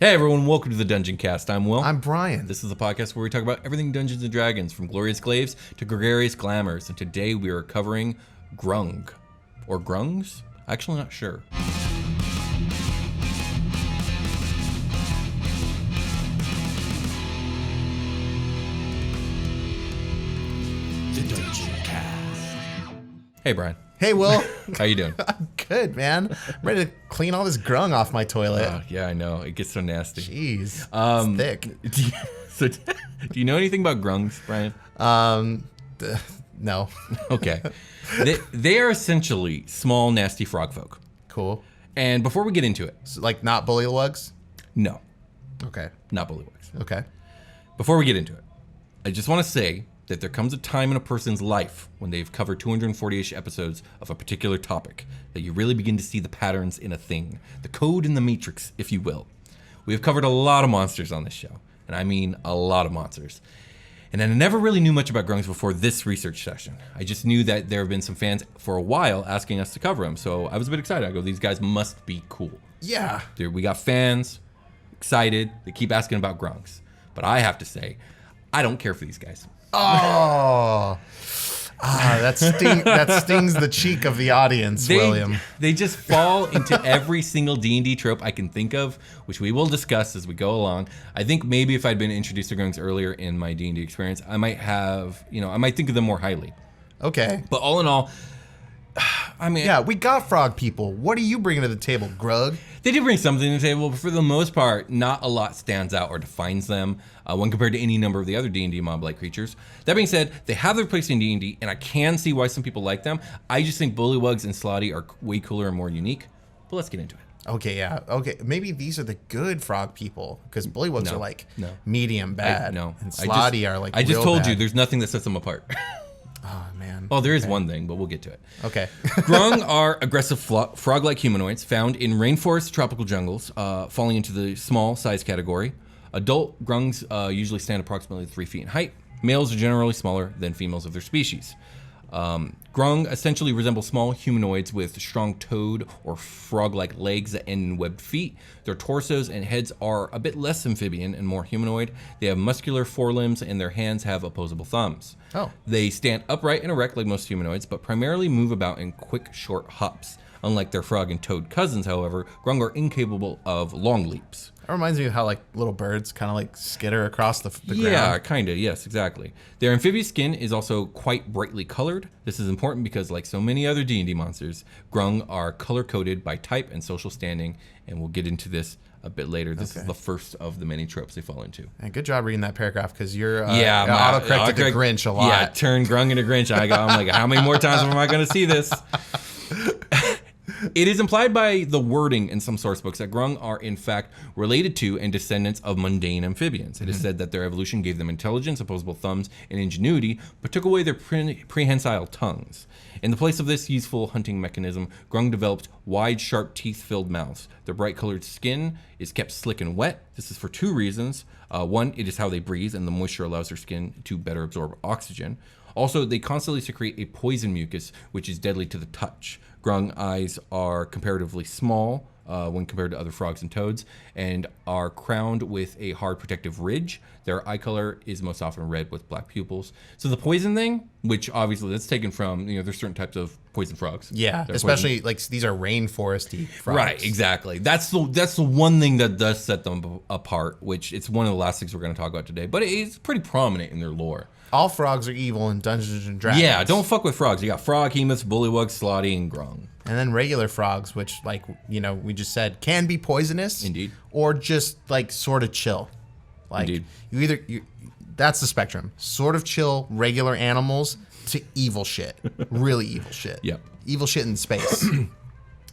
Hey everyone, welcome to the Dungeoncast. I'm Will. I'm Brian. This is a podcast where we talk about everything Dungeons & Dragons, from glorious glaives to gregarious glamours, and today we are covering Grung. Or Grungs? Actually not sure. The Dungeoncast. Hey Brian. Hey Will. How you doing? I'm good, man. I'm ready to clean all this grung off my toilet. Yeah, I know. It gets so nasty. Jeez. It's thick. Do you know anything about Grungs, Brian? No. Okay. They are essentially small, nasty frog folk. Cool. And before we get into it... So, like, not bullywugs? No. Okay. Not bullywugs. Okay. Before we get into it, I just want to say that there comes a time in a person's life when they've covered 240-ish episodes of a particular topic that you really begin to see the patterns in a thing. The code in the matrix, if you will. We have covered a lot of monsters on this show. And I mean a lot of monsters. And I never really knew much about Grungs before this research session. I just knew that there have been some fans for a while asking us to cover them. So I was a bit excited. I go, these guys must be cool. Yeah. Dude, we got fans, excited. They keep asking about Grungs. But I have to say, I don't care for these guys. Oh. That stings the cheek of the audience, William. They just fall into every single D&D trope I can think of, which we will discuss as we go along. I think maybe if I'd been introduced to Grungs earlier in my D&D experience, I might think of them more highly. Okay. But all in all, I mean... Yeah, we got frog people. What are you bringing to the table, Grug? They do bring something to the table, but for the most part, not a lot stands out or defines them when compared to any number of the other D&D mob-like creatures. That being said, they have their place in D&D, and I can see why some people like them. I just think bullywugs and slotty are way cooler and more unique. But let's get into it. Okay, yeah. Okay, maybe these are the good frog people, because bullywugs are like medium bad. And slotty are like I just real told bad. you, there's nothing that sets them apart. Oh, man. Oh, there is one thing, but we'll get to it. Okay. Grung are aggressive frog-like humanoids found in rainforest tropical jungles, falling into the small size category. Adult grungs usually stand approximately 3 feet in height. Males are generally smaller than females of their species. Grung essentially resemble small humanoids with strong toad or frog-like legs that end in webbed feet. Their torsos and heads are a bit less amphibian and more humanoid. They have muscular forelimbs and their hands have opposable thumbs. Oh. They stand upright and erect like most humanoids, but primarily move about in quick, short hops. Unlike their frog and toad cousins, however, Grung are incapable of long leaps. That reminds me of how like little birds kind of like skitter across the ground. Yeah, kind of. Yes, exactly. Their amphibious skin is also quite brightly colored. This is important because, like so many other D&D monsters, Grung are color-coded by type and social standing, and we'll get into this a bit later. This is the first of the many tropes they fall into. And good job reading that paragraph, because you're autocorrected to Grinch a lot. Yeah, turn Grung into Grinch. I'm like, how many more times am I going to see this? It is implied by the wording in some source books that Grung are in fact related to and descendants of mundane amphibians. It is said that their evolution gave them intelligence, opposable thumbs, and ingenuity, but took away their prehensile tongues. In the place of this useful hunting mechanism, Grung developed wide, sharp, teeth-filled mouths. Their bright-colored skin is kept slick and wet. This is for two reasons. One, it is how they breathe, and the moisture allows their skin to better absorb oxygen. Also, they constantly secrete a poison mucus, which is deadly to the touch. Grung eyes are comparatively small when compared to other frogs and toads, and are crowned with a hard protective ridge. Their eye color is most often red with black pupils. So the poison thing, which obviously that's taken from, there's certain types of poison frogs. Yeah, especially like these are rainforesty frogs. Right, exactly. That's the one thing that does set them apart, which it's one of the last things we're going to talk about today, but it's pretty prominent in their lore. All frogs are evil in Dungeons & Dragons. Yeah, don't fuck with frogs. You got frog, hemoths, bullywugs, slotty, and grung. And then regular frogs, which, like, we just said, can be poisonous. Indeed. Or just, like, sort of chill. Like, Indeed. That's the spectrum. Sort of chill, regular animals to evil shit. Really evil shit. Yep. Evil shit in space.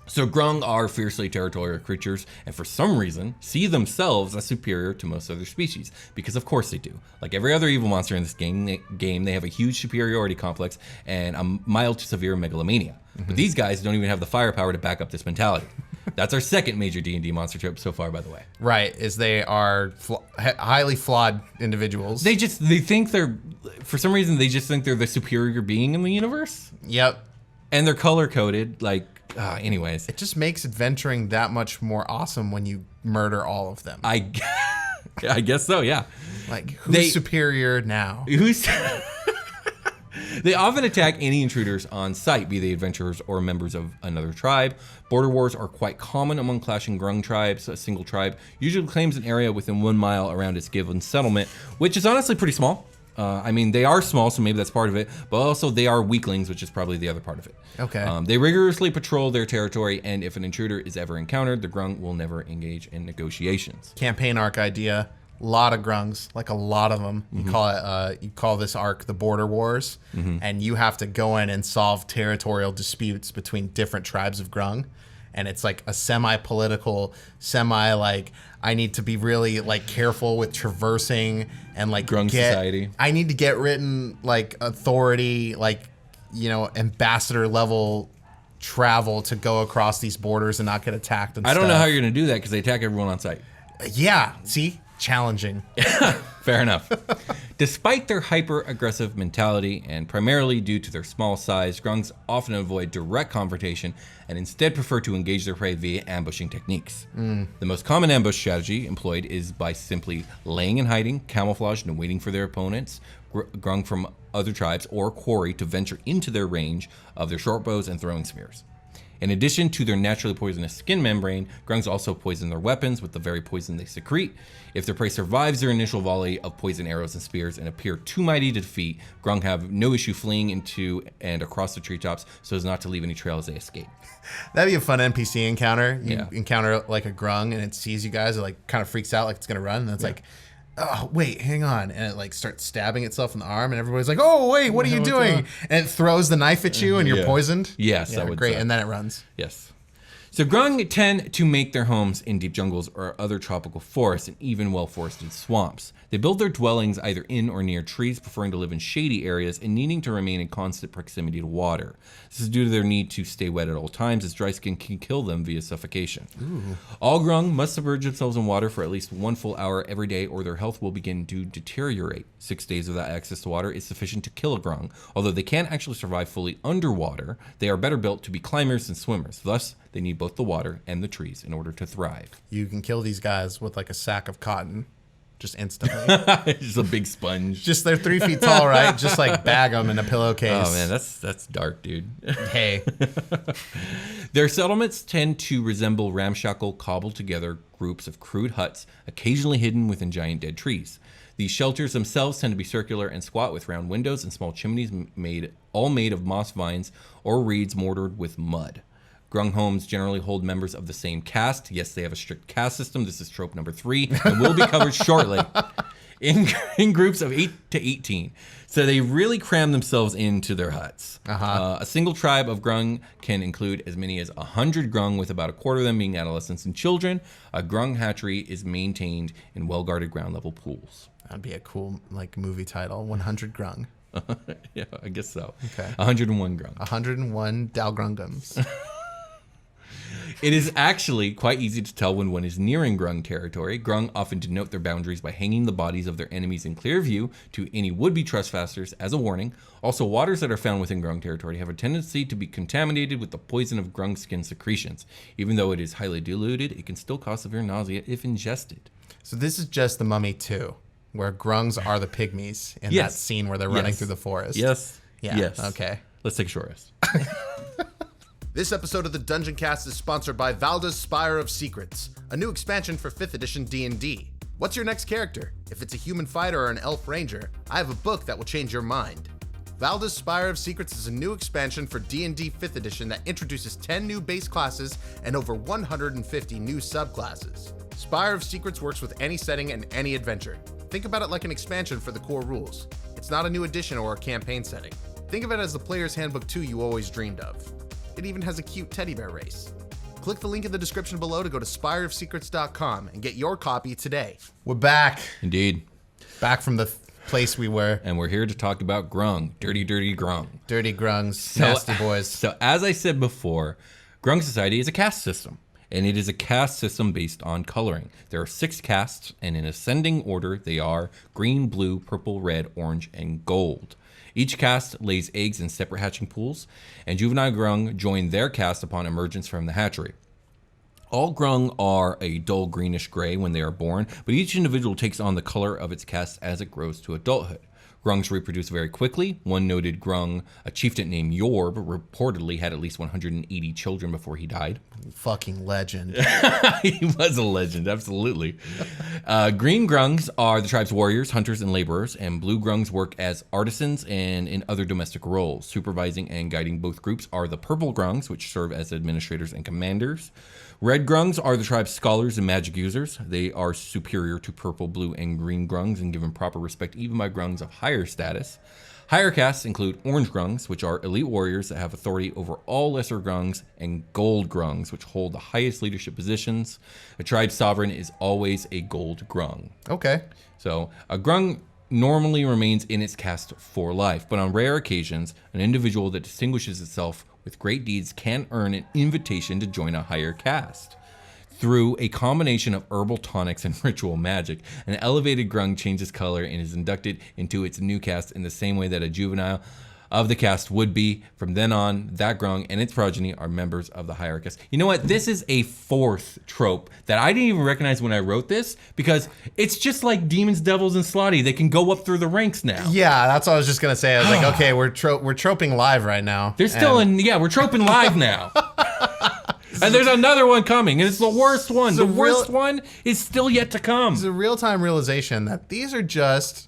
So Grung are fiercely territorial creatures, and for some reason, see themselves as superior to most other species, because of course they do. Like every other evil monster in this game, they have a huge superiority complex and a mild to severe megalomania. But these guys don't even have the firepower to back up this mentality. That's our second major D&D monster trope so far, by the way. Right, is they are highly flawed individuals. They think they're, for some reason, they just think they're the superior being in the universe. Yep. And they're color-coded, like Anyways. It just makes adventuring that much more awesome when you murder all of them. I guess so, yeah. Like, who's superior now? They often attack any intruders on sight, be they adventurers or members of another tribe. Border wars are quite common among clashing Grung tribes. A single tribe usually claims an area within 1 mile around its given settlement, which is honestly pretty small. I mean, they are small, so maybe that's part of it, but also they are weaklings, which is probably the other part of it. Okay. They rigorously patrol their territory, and if an intruder is ever encountered, the Grung will never engage in negotiations. Campaign arc idea. A lot of Grungs, like a lot of them. You call this arc the Border Wars, and you have to go in and solve territorial disputes between different tribes of Grung. And it's like a semi-political, like I need to be really like careful with traversing and like Grung society. I need to get written like authority, like ambassador level travel to go across these borders and not get attacked. And I don't know how you're gonna do that because they attack everyone on sight. Yeah. See. Challenging. Fair enough. Despite their hyper-aggressive mentality and primarily due to their small size, Grungs often avoid direct confrontation and instead prefer to engage their prey via ambushing techniques. The most common ambush strategy employed is by simply laying in hiding, camouflaged, and waiting for their opponents, Grung from other tribes or quarry, to venture into their range of their short bows and throwing spears. In addition to their naturally poisonous skin membrane, Grungs also poison their weapons with the very poison they secrete. If their prey survives their initial volley of poison arrows and spears and appear too mighty to defeat, Grung have no issue fleeing into and across the treetops so as not to leave any trail as they escape. That'd be a fun NPC encounter. You encounter like a Grung and it sees you guys, it like kind of freaks out like it's gonna run, and it's like, oh, wait, hang on. And it like starts stabbing itself in the arm, and everybody's like, oh, wait, what are you doing? And it throws the knife at you and you're poisoned. Yes, yeah, great. And then it runs. Yes. So Grung tend to make their homes in deep jungles or other tropical forests and even well-forested swamps. They build their dwellings either in or near trees, preferring to live in shady areas and needing to remain in constant proximity to water. This is due to their need to stay wet at all times, as dry skin can kill them via suffocation. Ooh. All Grung must submerge themselves in water for at least 1 full hour every day, or their health will begin to deteriorate. 6 days without access to water is sufficient to kill a Grung. Although they can't actually survive fully underwater, they are better built to be climbers than swimmers. Thus, they need both the water and the trees in order to thrive. You can kill these guys with like a sack of cotton. Just instantly. Just a big sponge. Just they're 3 feet tall, right? Just like bag them in a pillowcase. Oh man, that's dark, dude. Hey. Their settlements tend to resemble ramshackle, cobbled together groups of crude huts, occasionally hidden within giant dead trees. These shelters themselves tend to be circular and squat with round windows and small chimneys made of moss vines or reeds mortared with mud. Grung homes generally hold members of the same caste. Yes, they have a strict caste system. This is trope number 3 and will be covered shortly. In groups of 8 to 18. So they really cram themselves into their huts. A single tribe of Grung can include as many as 100 Grung, with about a quarter of them being adolescents and children. A Grung hatchery is maintained in well-guarded ground-level pools. That'd be a cool like movie title, 100 Grung. Yeah, I guess so. Okay. 101 Grung. 101 Dalgrungums. It is actually quite easy to tell when one is nearing Grung territory. Grung often denote their boundaries by hanging the bodies of their enemies in clear view to any would-be trespassers as a warning. Also, waters that are found within Grung territory have a tendency to be contaminated with the poison of Grung skin secretions. Even though it is highly diluted, it can still cause severe nausea if ingested. So this is just The Mummy 2, where Grungs are the pygmies in that scene where they're running through the forest. Yes. Yeah. Yes. Okay. Let's take a short rest. This episode of the Dungeoncast is sponsored by Valda's Spire of Secrets, a new expansion for 5th edition D&D. What's your next character? If it's a human fighter or an elf ranger, I have a book that will change your mind. Valda's Spire of Secrets is a new expansion for D&D 5th edition that introduces 10 new base classes and over 150 new subclasses. Spire of Secrets works with any setting and any adventure. Think about it like an expansion for the core rules. It's not a new edition or a campaign setting. Think of it as the Player's Handbook 2 you always dreamed of. It even has a cute teddy bear race. Click the link in the description below to go to spireofsecrets.com and get your copy today. We're back. Indeed. Back from the place we were. And we're here to talk about Grung. Dirty, dirty Grung. Dirty Grungs. Nasty boys. So as I said before, Grung society is a caste system. and it is a caste system based on coloring. There are 6 castes, and in ascending order, they are green, blue, purple, red, orange, and gold. Each caste lays eggs in separate hatching pools, and juvenile Grung join their caste upon emergence from the hatchery. All Grung are a dull greenish gray when they are born, but each individual takes on the color of its caste as it grows to adulthood. Grungs reproduce very quickly. One noted Grung, a chieftain named Yorb, reportedly had at least 180 children before he died. Fucking legend. He was a legend, absolutely. Green Grungs are the tribe's warriors, hunters, and laborers, and blue Grungs work as artisans and in other domestic roles. Supervising and guiding both groups are the purple Grungs, which serve as administrators and commanders. Red Grungs are the tribe's scholars and magic users. They are superior to purple, blue, and green Grungs and given proper respect even by Grungs of higher status. Higher castes include orange Grungs, which are elite warriors that have authority over all lesser Grungs, and gold Grungs, which hold the highest leadership positions. A tribe sovereign is always a gold Grung. Okay. So a Grung normally remains in its caste for life, but on rare occasions, an individual that distinguishes itself with great deeds can earn an invitation to join a higher caste. Through a combination of herbal tonics and ritual magic, an elevated Grung changes color and is inducted into its new caste in the same way that a juvenile of the caste would be. From then on, that Grung and its progeny are members of the higher caste. You know what? This is a 4th trope that I didn't even recognize when I wrote this, because it's just like demons, devils, and slotty. They can go up through the ranks now. Yeah, that's what I was just gonna say. I was like, okay, we're troping live right now. They're still we're troping live now. And there's another one coming, and it's the worst one. The worst one is still yet to come. It's a real-time realization that these are just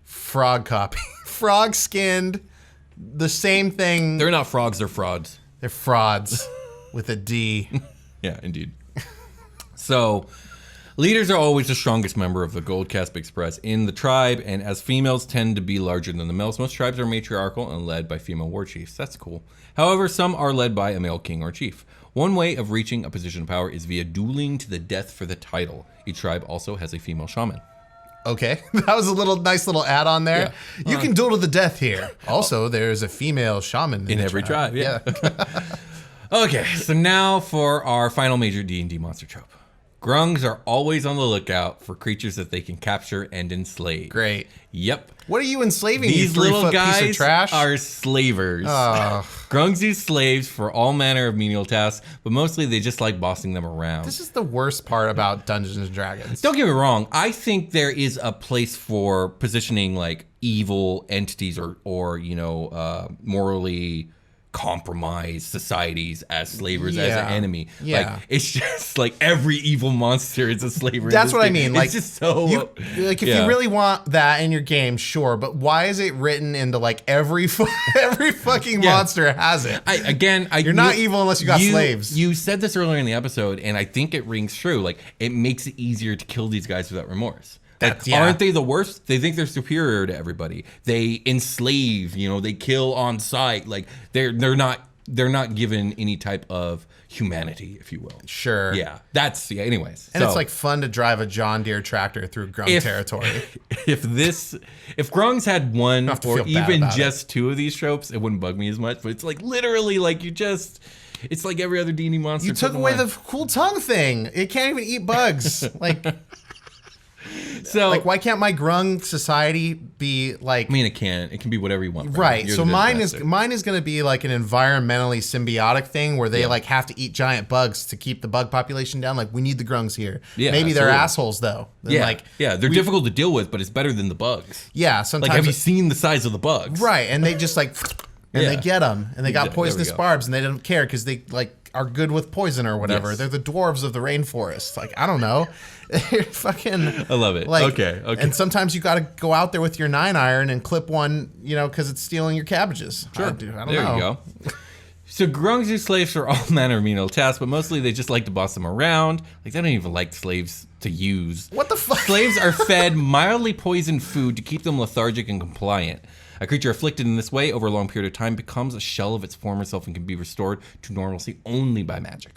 frog copy. Frog skinned, the same thing. They're not frogs, they're frauds. They're frauds with a D. Yeah, indeed. So, leaders are always the strongest member of the Gold Caste Express in the tribe, and as females tend to be larger than the males, most tribes are matriarchal and led by female war chiefs. That's cool. However, some are led by a male king or chief. One way of reaching a position of power is via dueling to the death for the title. Each tribe also has a female shaman. Okay, that was a nice little add-on there. Yeah. You can duel to the death here. Also, there's a female shaman in every tribe. Yeah. Okay, so now for our final major D&D monster trope. Grungs are always on the lookout for creatures that they can capture and enslave. Great. Yep. What are you enslaving? These you little 3-foot guys piece of trash? are slavers. Grungs use slaves for all manner of menial tasks, but mostly they just like bossing them around. This is the worst part about Dungeons and Dragons. Don't get me wrong. I think there is a place for positioning like evil entities or morally compromised societies as slavers, as an enemy. Yeah. Like, it's just like every evil monster is a slaver. That's what I mean. Like, it's just so... if you really want that in your game, sure. But why is it written into like every fucking monster has it? You're not evil unless you got slaves. You said this earlier in the episode, and I think it rings true. Like, it makes it easier to kill these guys without remorse. Aren't they the worst? They think they're superior to everybody. They enslave, they kill on sight. Like they're not given any type of humanity, if you will. Sure. Yeah. Anyways. And it's like fun to drive a John Deere tractor through Grung territory. If Grungs had one or even just 2 of these tropes, it wouldn't bug me as much. But it's like literally like it's like every other D&D monster. You took away the cool tongue thing. It can't even eat bugs. So, like, why can't my Grung society be like? I mean, it can. It can be whatever you want. Right. So mine is going to be like an environmentally symbiotic thing where they like have to eat giant bugs to keep the bug population down. Like, we need the Grungs here. Yeah. Maybe they're assholes though. They're difficult to deal with, but it's better than the bugs. Yeah. Sometimes. Like, have you seen the size of the bugs? Right. And they just like, and they get them, and they got poisonous barbs, and they don't care because they like are good with poison or whatever. Yes. They're the dwarves of the rainforest. Like, I don't know. Fucking, I love it. Like, okay. And sometimes you got to go out there with your 9-iron and clip one, because it's stealing your cabbages. Sure. I don't know. There you go. So Grungs use slaves for all manner of menial tasks, but mostly they just like to boss them around. Like, they don't even like slaves to use. What the fuck? Slaves are fed mildly poisoned food to keep them lethargic and compliant. A creature afflicted in this way over a long period of time becomes a shell of its former self and can be restored to normalcy only by magic.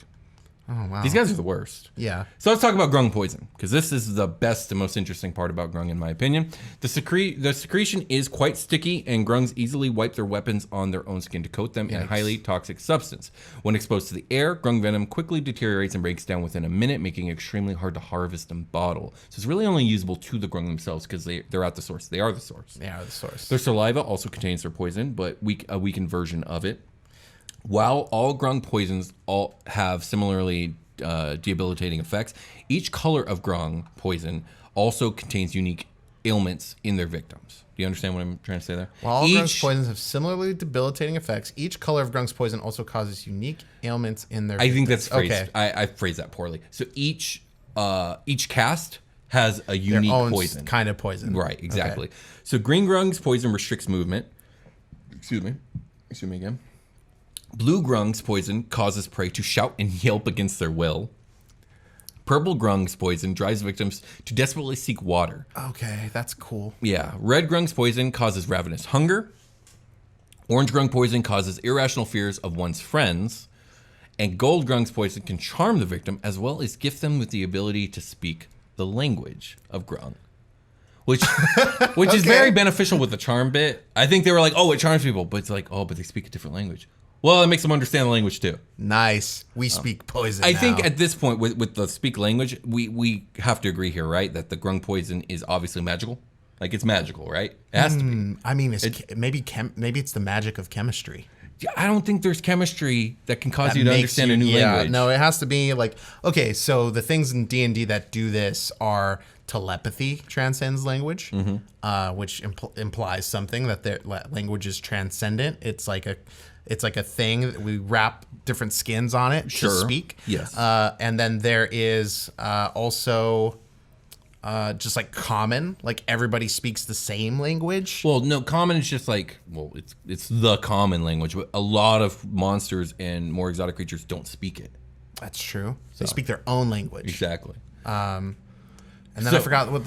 Oh, wow. These guys are the worst. Yeah. So let's talk about Grung poison, because this is the best and most interesting part about Grung, in my opinion. The secretion is quite sticky, and Grungs easily wipe their weapons on their own skin to coat them in a highly toxic substance. When exposed to the air, Grung venom quickly deteriorates and breaks down within a minute, making it extremely hard to harvest and bottle. So it's really only usable to the Grung themselves, because they're at the source. They are the source. They are the source. Their saliva also contains their poison, but a weakened version of it. While all Grung poisons all have similarly debilitating effects, each color of Grung poison also contains unique ailments in their victims. Do you understand what I'm trying to say there? While all Grung's poisons have similarly debilitating effects, each color of Grung's poison also causes unique ailments in their victims. I think that's phrased. Okay. I phrased that poorly. So each caste has a unique Their own poison. kind of poison. Right, exactly. Okay. So Green Grung's poison restricts movement. Excuse me again. Blue Grung's poison causes prey to shout and yelp against their will. Purple Grung's poison drives victims to desperately seek water. Okay, that's cool. Yeah. Red Grung's poison causes ravenous hunger. Orange Grung poison causes irrational fears of one's friends. And Gold Grung's poison can charm the victim as well as gift them with the ability to speak the language of Grung. Which is very beneficial with the charm bit. I think they were like, oh, it charms people. But it's like, oh, but they speak a different language. Well, it makes them understand the language too. Nice. We speak poison I now. think at this point, with the speak language, we have to agree here, right? That the Grung poison is obviously magical. Like, it's magical, right? It has to be. I mean, maybe it's the magic of chemistry. I don't think there's chemistry that can cause you to understand a new language. No, it has to be like, okay, so the things in D&D that do this are telepathy transcends language, which implies something that their language is transcendent. It's like a thing that we wrap different skins on it to speak. Yes. And then there is also just like common, like everybody speaks the same language. Well, no, common is just like, well, it's the common language, but a lot of monsters and more exotic creatures don't speak it. That's true. They speak their own language. Exactly. And then I forgot what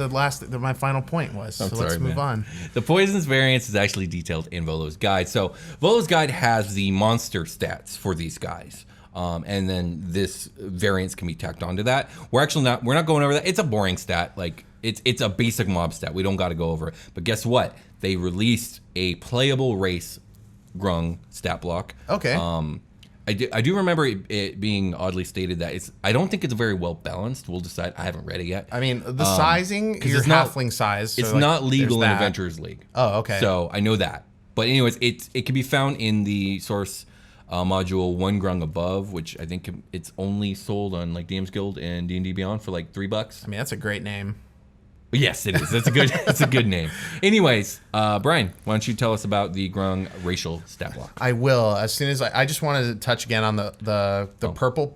my final point was. So let's move on. The poisons variance is actually detailed in Volo's guide. So Volo's guide has the monster stats for these guys. And then this variance can be tacked onto that. We're not going over that. It's a boring stat. Like it's a basic mob stat. We don't got to go over it. But guess what? They released a playable race Grung stat block. Okay. I do remember it being oddly stated that I don't think it's very well balanced. We'll decide. I haven't read it yet. I mean, the sizing, your halfling size. So it's like, not legal in Adventurers League. Oh, okay. So I know that. But anyways, it can be found in the source module One Grung Above, which I think it's only sold on like DM's Guild and D&D Beyond for like $3. I mean, that's a great name. Yes, it is. That's a good. It's a good name. Anyways, Brian, why don't you tell us about the Grung racial stat block? I will. As soon as I just wanted to touch again on the purple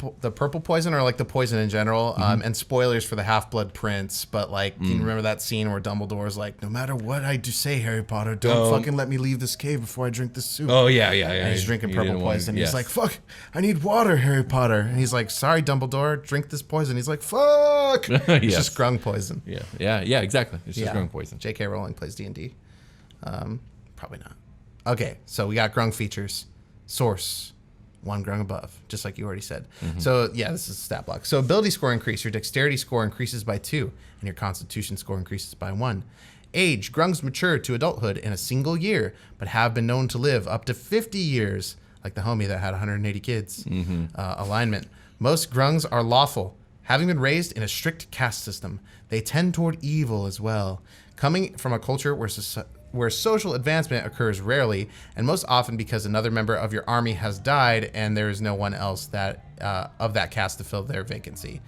poison, or like the poison in general, and spoilers for the Half-Blood Prince. But like, can you remember that scene where Dumbledore's like, "No matter what I do say, Harry Potter, don't fucking let me leave this cave before I drink this soup." Oh yeah. And he's drinking purple poison. He's like, "Fuck, I need water, Harry Potter." And he's like, "Sorry, Dumbledore, drink this poison." He's like, "Fuck." It's just Grung poison. Yeah, exactly. It's just Grung poison. J.K. Rowling plays D&D. Probably not. Okay, so we got Grung features. Source, One Grung Above, just like you already said. So yeah, this is a stat block. So ability score increase. Your dexterity score increases by 2, and your constitution score increases by 1. Age, Grungs mature to adulthood in a single year, but have been known to live up to 50 years, like the homie that had 180 kids. Alignment. Most Grungs are lawful. Having been raised in a strict caste system, they tend toward evil as well. Coming from a culture where social advancement occurs rarely, and most often because another member of your army has died and there is no one else of that caste to fill their vacancy.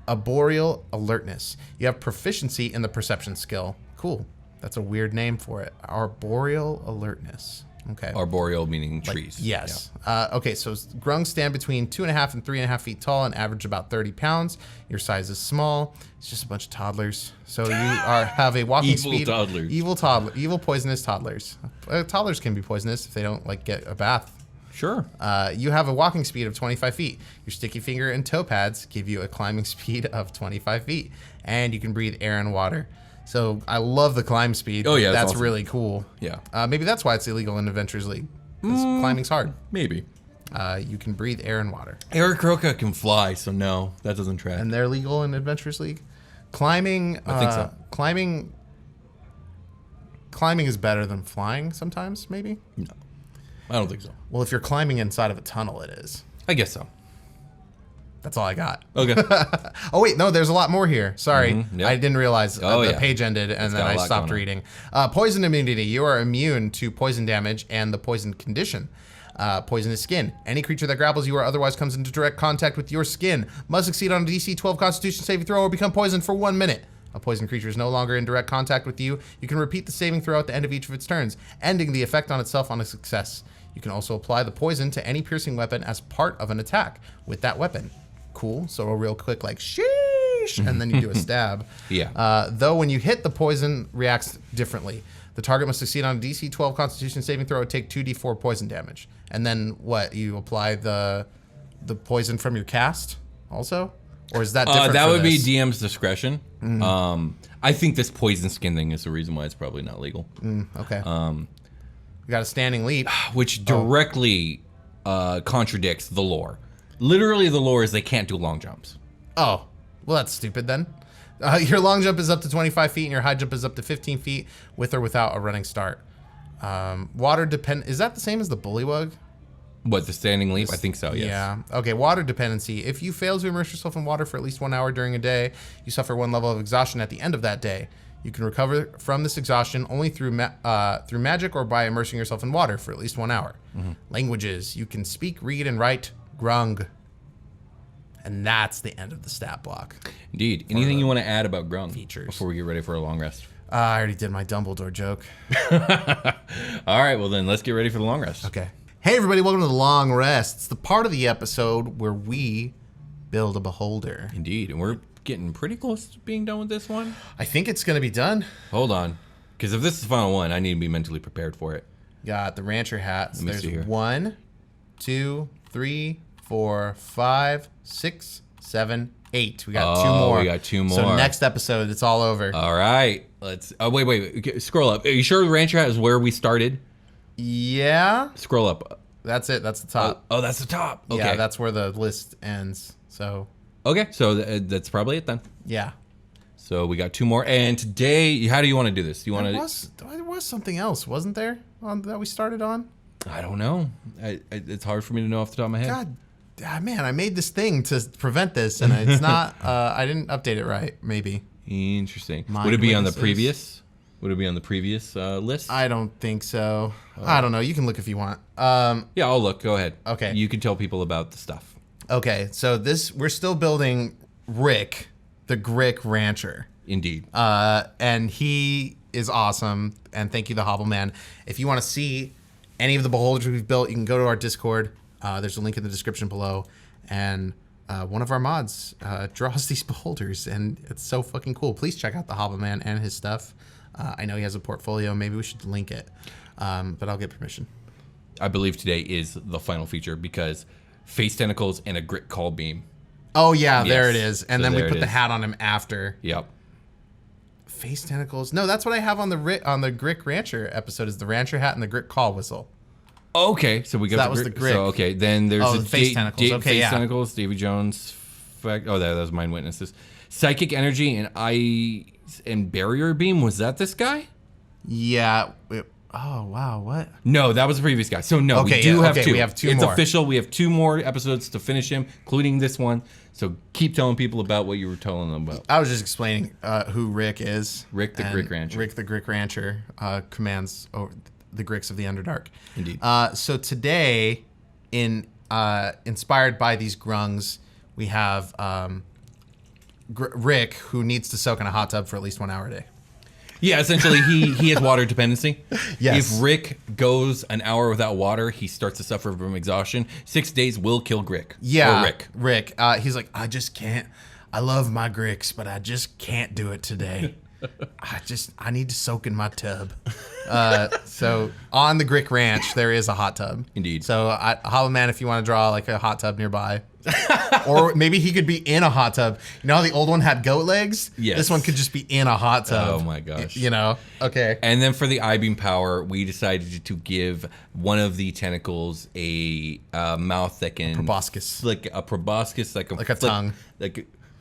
Arboreal Alertness. You have proficiency in the perception skill. Cool. That's a weird name for it. Arboreal Alertness. Okay. Arboreal meaning trees. Yes. Yeah. Okay, so Grungs stand between 2.5 and 3.5 feet tall and average about 30 pounds. Your size is small. It's just a bunch of toddlers. So you have a walking speed. Evil poisonous toddlers. Toddlers can be poisonous if they don't like get a bath. Sure. You have a walking speed of 25 feet. Your sticky finger and toe pads give you a climbing speed of 25 feet. And you can breathe air and water. So I love the climb speed. Oh, yeah. That's awesome. really cool. Yeah. Maybe that's why it's illegal in Adventurers League. Because climbing's hard. Maybe. You can breathe air and water. Aarakocra can fly, so no, that doesn't track. And they're legal in Adventurers League. Climbing, I think so. Climbing is better than flying sometimes, maybe? No, I don't think so. Well, if you're climbing inside of a tunnel, it is. I guess so. That's all I got. Okay. Oh, wait, no, there's a lot more here. Sorry. Yep. I didn't realize the page ended, and then I stopped reading. Poison immunity. You are immune to poison damage and the poison condition. Poisonous skin. Any creature that grapples you or otherwise comes into direct contact with your skin must succeed on a DC 12 Constitution saving throw or become poisoned for 1 minute. A poison creature is no longer in direct contact with you. You can repeat the saving throw at the end of each of its turns, ending the effect on itself on a success. You can also apply the poison to any piercing weapon as part of an attack with that weapon. Cool. So a real quick like sheesh, and then you do a stab. Yeah. Though when you hit, the poison reacts differently. The target must succeed on a DC 12 Constitution saving throw and take 2d4 poison damage. And then what? You apply the poison from your cast also? Or is that different? That would this? be DM's discretion. I think this poison skin thing is the reason why it's probably not legal. Okay. We got a standing leap. Which directly contradicts the lore. Literally, the lore is they can't do long jumps. Oh, well, that's stupid then. Your long jump is up to 25 feet and your high jump is up to 15 feet with or without a running start. Water depend. Is that the same as the bullywug? What, the standing leap? I think so, yes. Yeah. Okay, water dependency. If you fail to immerse yourself in water for at least 1 hour during a day, you suffer 1 level of exhaustion at the end of that day. You can recover from this exhaustion only through magic or by immersing yourself in water for at least 1 hour. Languages. You can speak, read, and write Grung. And that's the end of the stat block. Indeed. Anything you want to add about Grung features before we get ready for a long rest? I already did my Dumbledore joke. All right, well then, let's get ready for the long rest. Okay. Hey everybody, welcome to the long rest. It's the part of the episode where we build a beholder. Indeed, and we're getting pretty close to being done with this one. I think it's going to be done. Hold on, because if this is the final one, I need to be mentally prepared for it. Got the rancher hats. Let me see here. There's 1, 2, 3, 4, 5, 6, 7, 8. We got 2 more. We got 2 more. So next episode, it's all over. All right, let's. Oh wait. Okay, scroll up. Are you sure the rancher hat is where we started? Yeah. Scroll up. That's it. That's the top. Oh, that's the top. Okay. Yeah, that's where the list ends. So. Okay, so that's probably it then. Yeah. So we got 2 more, and today, how do you want to do this? Do you want to? There was something else, wasn't there, that we started on? I don't know. It's hard for me to know off the top of my head. God, man, I made this thing to prevent this, and it's not. I didn't update it right. Maybe. Interesting. Would it be on the previous? Would it be on the previous list? I don't think so. I don't know. You can look if you want. Yeah, I'll look. Go ahead. Okay. You can tell people about the stuff. Okay, so we're still building Rick, the Grick Rancher. Indeed. And he is awesome. And thank you, the Hobble Man. If you want to see any of the beholders we've built, you can go to our Discord. There's a link in the description below. And one of our mods draws these beholders, and it's so fucking cool. Please check out the Hobble Man and his stuff. I know he has a portfolio. Maybe we should link it, but I'll get permission. I believe today is the final feature because face tentacles and a grit call beam. Oh, yeah, there it is. And So then we there put it the is. hat on him after. Yep. Face tentacles. No, that's what I have on the Grick Rancher episode is the Rancher hat and the Grick call whistle. Okay, so we got that was the Grick. So, okay, then there's the face tentacles. Okay, face tentacles, Davy Jones. That was Mind Witnesses. Psychic energy and ice and barrier beam. Was that this guy? Yeah. Oh, wow. What? No, that was the previous guy. So no, Okay, we do have okay, 2. we have 2 It's more. official. We have 2 more episodes to finish him, including this one. So keep telling people about what you were telling them about. I was just explaining who Rick is. Rick the Grick Rancher. Rick the Grick Rancher commands over the Gricks of the Underdark. Indeed. So today, inspired by these Grungs, we have Rick, who needs to soak in a hot tub for at least 1 hour a day. Yeah, essentially, he has water dependency. Yes. If Rick goes an hour without water, he starts to suffer from exhaustion. 6 days will kill Grick. Yeah, Or Rick. He's like, I just can't. I love my Gricks, but I just can't do it today. I need to soak in my tub. So on the Grick Ranch, there is a hot tub. Indeed. So Hollow Man, if you want to draw like a hot tub nearby, or maybe he could be in a hot tub. You know how the old one had goat legs? Yes. This one could just be in a hot tub. Oh my gosh. You know? Okay. And then for the I-beam power, we decided to give one of the tentacles a mouth that can Proboscis. like a proboscis, like a tongue,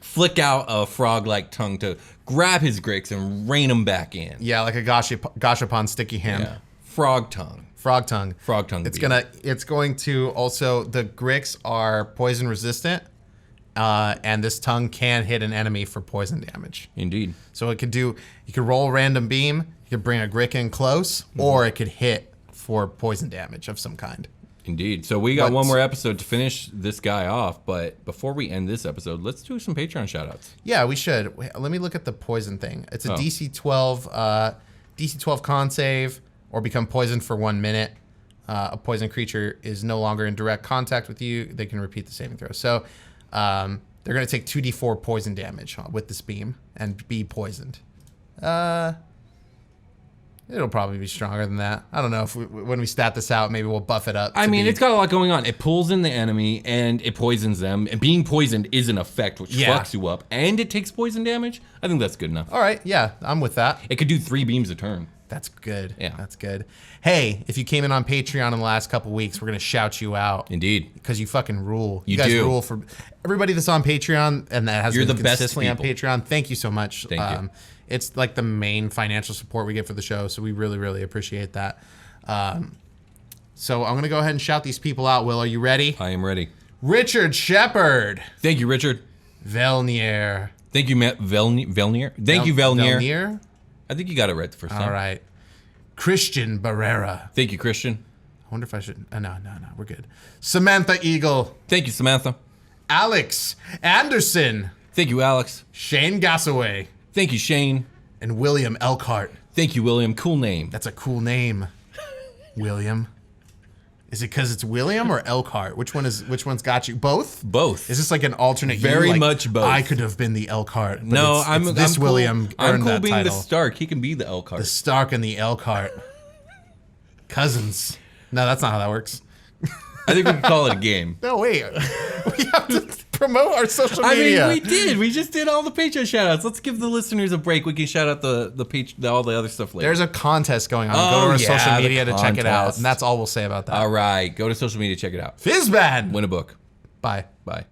flick out a frog-like tongue to grab his Gricks and rein him back in. Yeah, like a gashapon sticky hand. Yeah. Frog tongue. Frog tongue. Frog tongue. It's going to also, the Gricks are poison resistant, and this tongue can hit an enemy for poison damage. Indeed. So you could roll a random beam, you could bring a Grick in close, or it could hit for poison damage of some kind. Indeed. So we got one more episode to finish this guy off, but before we end this episode, let's do some Patreon shoutouts. Yeah, we should. Wait, let me look at the poison thing. It's a DC 12 con save, or become poisoned for 1 minute. A poison creature is no longer in direct contact with you. They can repeat the saving throw. So they're going to take 2d4 poison damage with this beam and be poisoned. It'll probably be stronger than that. I don't know if when we stat this out, maybe we'll buff it up. I mean, it's got a lot going on. It pulls in the enemy and it poisons them. And being poisoned is an effect which fucks you up. And it takes poison damage. I think that's good enough. All right. Yeah, I'm with that. It could do 3 beams a turn. That's good. Yeah. That's good. Hey, if you came in on Patreon in the last couple weeks, we're going to shout you out. Indeed. Because you fucking rule. You guys do. rule for everybody that's on Patreon and that has You're been the best consistently on people. Patreon. Thank you so much. Thank you. It's like the main financial support we get for the show, so we really, really appreciate that. So I'm going to go ahead and shout these people out. Will, are you ready? I am ready. Richard Shepard. Thank you, Richard. Velnier. Thank you, Matt Velnier. Thank you, Velnier. Velnier? I think you got it right the first time. All right. Christian Barrera. Thank you, Christian. I wonder if I should... No, we're good. Samantha Eagle. Thank you, Samantha. Alex Anderson. Thank you, Alex. Shane Gassaway. Thank you, Shane. And William Elkhart. Thank you, William. Cool name. That's a cool name. William. Is it because it's William or Elkhart? Which one's got you? Both? Both. Is this like an alternate? Very like, much both. I could have been the Elkhart. But No, it's this cool. William earned I'm cool that being title. the Stark. He can be the Elkhart. The Stark and the Elkhart. Cousins. No, that's not how that works. I think we can call it a game. No, wait. We have to promote our social media. I mean, we did. We just did all the Patreon shoutouts. Let's give the listeners a break. We can shout out all the other stuff later. There's a contest going on. Oh, Go to our yeah, social the media to check it out. contest. And that's all we'll say about that. All right. Go to social media. Check it out. Fizzbad. Win a book. Bye. Bye.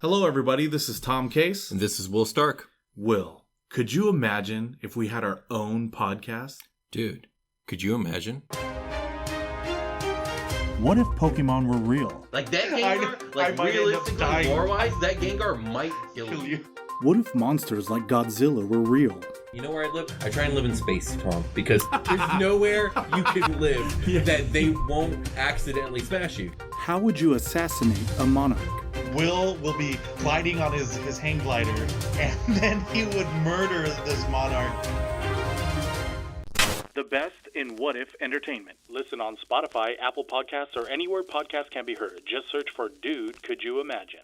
Hello, everybody. This is Tom Case. And this is Will Stark. Will, could you imagine if we had our own podcast? Dude, could you imagine? What if Pokemon were real? Like that Gengar, I might end up dying. lore-wise, that Gengar might kill you. What if monsters like Godzilla were real? You know where I live? I try and live in space, Tom, because there's nowhere you can live that they won't accidentally smash you. How would you assassinate a monarch? Will be gliding on his hang glider, and then he would murder this monarch. The best in What If Entertainment. Listen on Spotify, Apple Podcasts, or anywhere podcasts can be heard. Just search for Dude, Could You Imagine?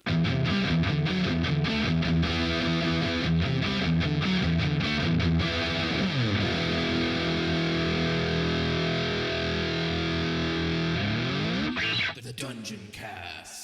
The Dungeoncast.